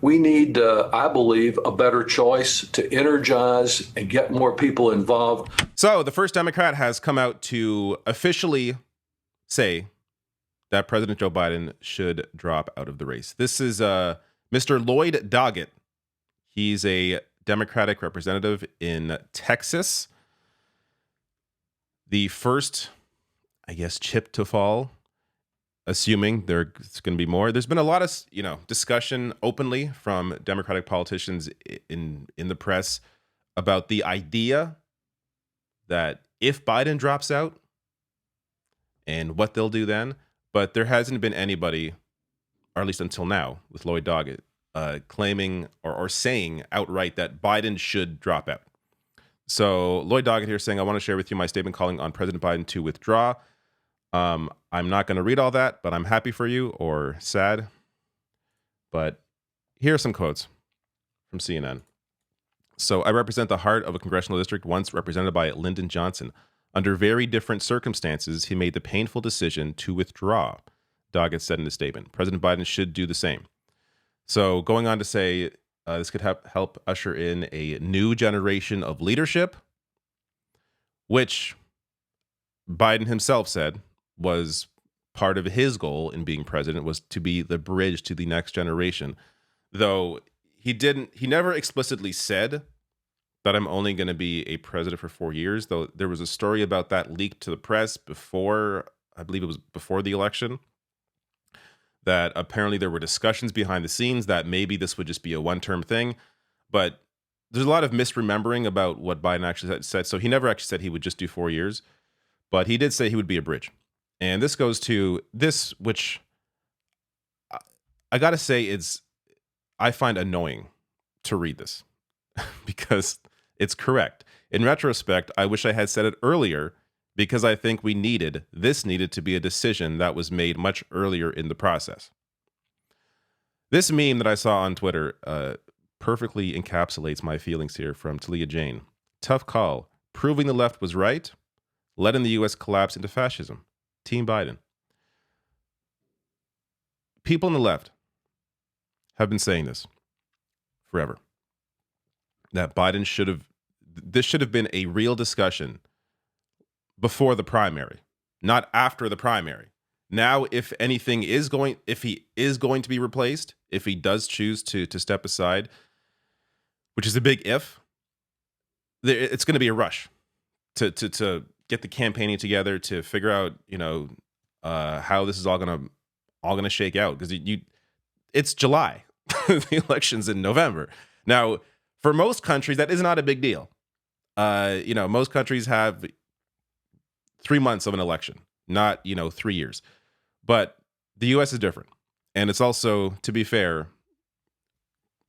We need, I believe, a better choice to energize and get more people involved. So the first Democrat has come out to officially say that President Joe Biden should drop out of the race. This is Mr. Lloyd Doggett. He's a Democratic representative in Texas. The first, I guess, chip to fall, assuming there's going to be more. There's been a lot of, discussion openly from Democratic politicians in the press about the idea that if Biden drops out and what they'll do then. But there hasn't been anybody, or at least until now, with Lloyd Doggett, claiming or saying outright that Biden should drop out. So Lloyd Doggett here saying, I want to share with you my statement calling on President Biden to withdraw. I'm not going to read all that, but I'm happy for you, or sad. But here are some quotes from CNN. So I represent the heart of a congressional district once represented by Lyndon Johnson. Under very different circumstances, he made the painful decision to withdraw, Doggett said in a statement. President Biden should do the same. So going on to say this could help usher in a new generation of leadership, which Biden himself said was part of his goal in being president, was to be the bridge to the next generation. Though he never explicitly said that I'm only going to be a president for 4 years, though there was a story about that leaked to the press before, I believe it was before the election, that apparently there were discussions behind the scenes that maybe this would just be a one-term thing. But there's a lot of misremembering about what Biden actually said. So he never actually said he would just do 4 years, but he did say he would be a bridge. And this goes to this, which I got to say I find annoying to read this because it's correct. In retrospect, I wish I had said it earlier because I think this needed to be a decision that was made much earlier in the process. This meme that I saw on Twitter perfectly encapsulates my feelings here from Talia Jane. Tough call. Proving the left was right. Letting the U.S. collapse into fascism. Team Biden. People on the left have been saying this forever. That this should have been a real discussion before the primary, not after the primary. Now, if he is going to be replaced, if he does choose to step aside, which is a big if, it's going to be a rush to get the campaigning together, to figure out, how this is all going to shake out, because it's July. The election's in November. Now, for most countries, that is not a big deal. Most countries have 3 months of an election, not, 3 years. But the U.S. is different. And it's also, to be fair,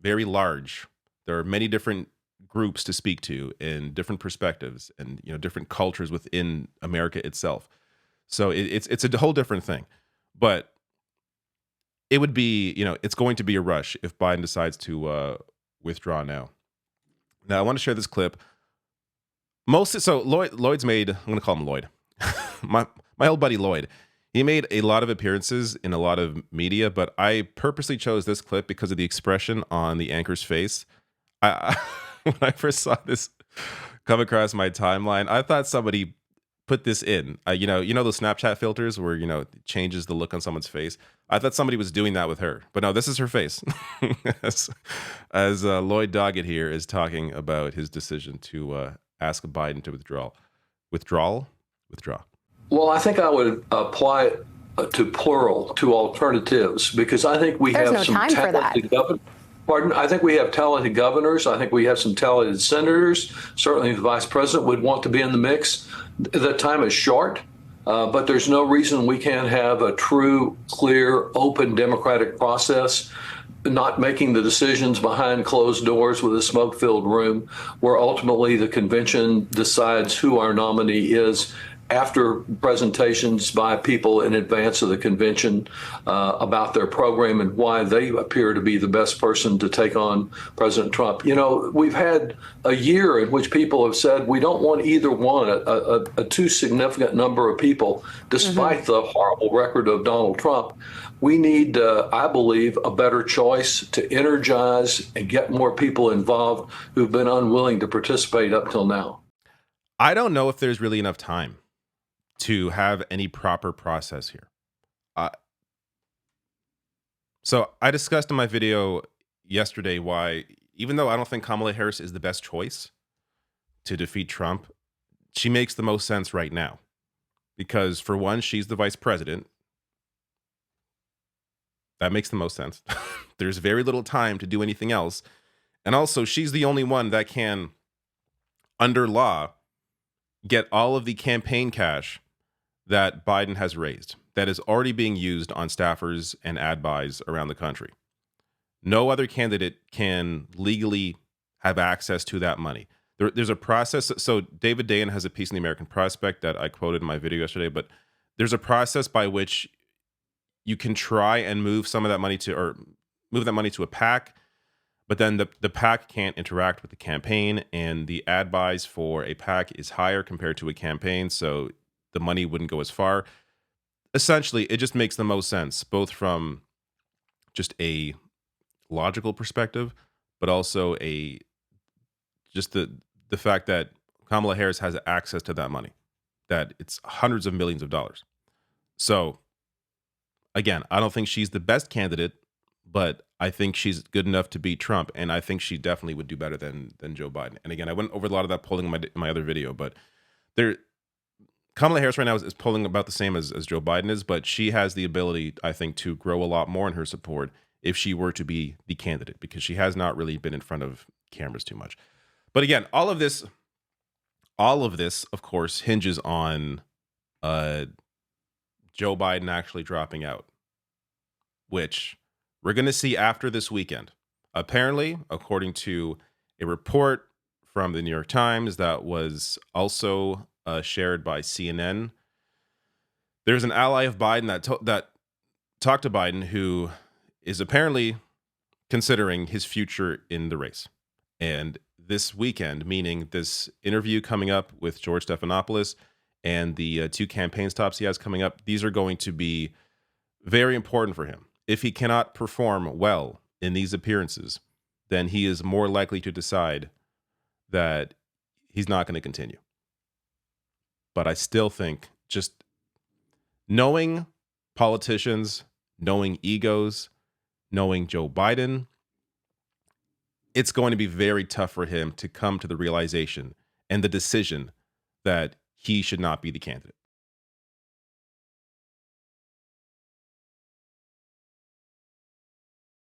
very large. There are many different groups to speak to and different perspectives and, different cultures within America itself. So it's a whole different thing. But it would be, it's going to be a rush if Biden decides to withdraw now. Now, I want to share this clip. Lloyd's made, I'm going to call him Lloyd. my old buddy Lloyd, he made a lot of appearances in a lot of media, but I purposely chose this clip because of the expression on the anchor's face. When I first saw this come across my timeline, I thought somebody put this in. You know those Snapchat filters where, it changes the look on someone's face? I thought somebody was doing that with her. But no, this is her face. as Lloyd Doggett here is talking about his decision to ask Biden to withdraw. Well, I think I would apply it to plural, to alternatives, because I think we have some talented governors. Pardon? I think we have talented governors. I think we have some talented senators. Certainly the vice president would want to be in the mix. The time is short, but there's no reason we can't have a true, clear, open democratic process, not making the decisions behind closed doors with a smoke-filled room, where ultimately the convention decides who our nominee is after presentations by people in advance of the convention about their program and why they appear to be the best person to take on President Trump. We've had a year in which people have said we don't want either one, a too significant number of people, despite the horrible record of Donald Trump. We need, I believe, a better choice to energize and get more people involved who've been unwilling to participate up till now. I don't know if there's really enough time to have any proper process here. So I discussed in my video yesterday why, even though I don't think Kamala Harris is the best choice to defeat Trump, she makes the most sense right now. Because for one, she's the vice president. That makes the most sense. There's very little time to do anything else. And also, she's the only one that can, under law, get all of the campaign cash that Biden has raised that is already being used on staffers and ad buys around the country. No other candidate can legally have access to that money. There's a process. So David Dayen has a piece in the American Prospect that I quoted in my video yesterday, but there's a process by which you can try and move some of that money to, or move that money to a PAC, but then the PAC can't interact with the campaign, and the ad buys for a PAC is higher compared to a campaign, so the money wouldn't go as far. Essentially, it just makes the most sense, both from just a logical perspective, but also just the fact that Kamala Harris has access to that money, that it's hundreds of millions of dollars. So again, I don't think she's the best candidate, but I think she's good enough to beat Trump, and I think she definitely would do better than Joe Biden. And again, I went over a lot of that polling in my other video, but Kamala Harris right now is polling about the same as Joe Biden is, but she has the ability, I think, to grow a lot more in her support if she were to be the candidate, because she has not really been in front of cameras too much. But again, all of this, of course, hinges on Joe Biden actually dropping out, which we're going to see after this weekend. Apparently, according to a report from the New York Times that was also shared by CNN, there's an ally of Biden that talked to Biden who is apparently considering his future in the race. And this weekend, meaning this interview coming up with George Stephanopoulos and the two campaign stops he has coming up, these are going to be very important for him. If he cannot perform well in these appearances, then he is more likely to decide that he's not going to continue. But I still think, just knowing politicians, knowing egos, knowing Joe Biden, it's going to be very tough for him to come to the realization and the decision that he should not be the candidate.